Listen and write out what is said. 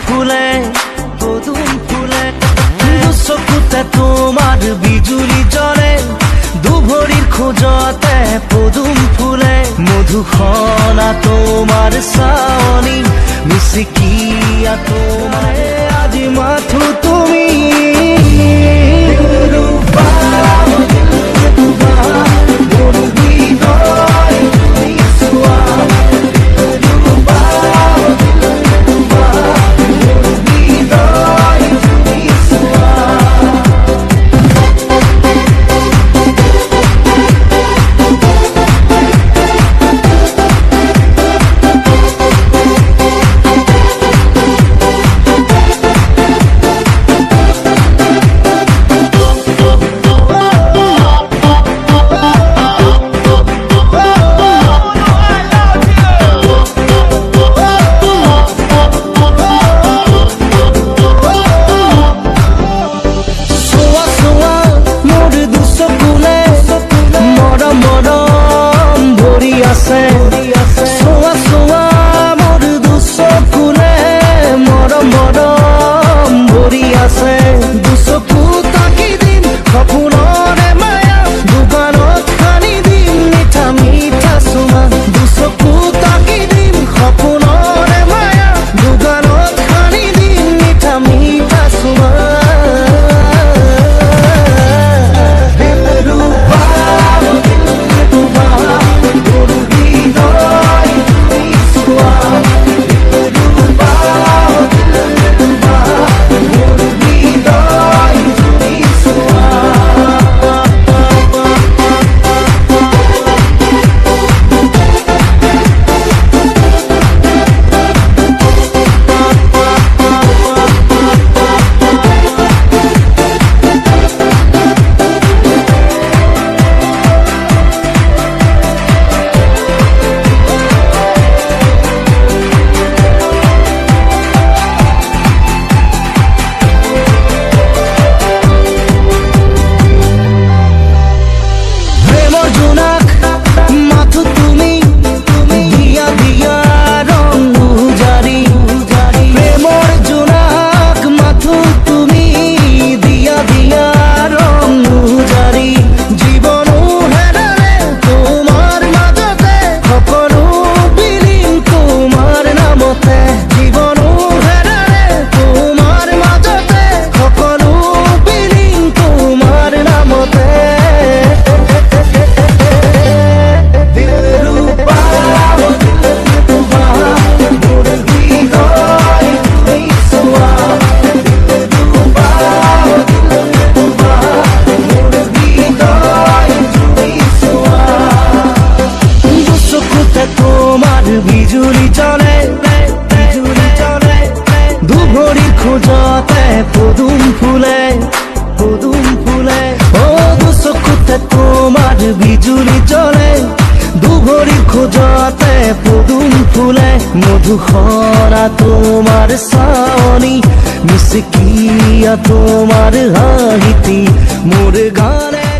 ফুলে চকুতে তোমার বিজুলি জ্বলে দুভরির খোঁজতে পদুম ফুলে মধুসনা তোমার চাৱনি মিচিকিয়া তোমার আজি মাথো তুমি সোয়া সোয়া মোর দুচকুলে মৰম মৰম ভৰি আছে দুচকু তাকি দিম সপোনৰে মায়া দুগানত সানি দিম মিঠা মিঠা চুমা দুচকু তাকি দিম সপোনৰে মায়া দুগানত সানি দিম মিঠা মিঠা চুমা বিজুলি জ্বলে দুভরির খোঁজতে পদুম ফুলে ও দুচকুতে তোমার বিজুলি জ্বলে দুভরির খোঁজতে পদুম ফুলে মধুসনা তোমার চাৱনি মিচিকিয়া তোমার হাঁহিতি মোর গানে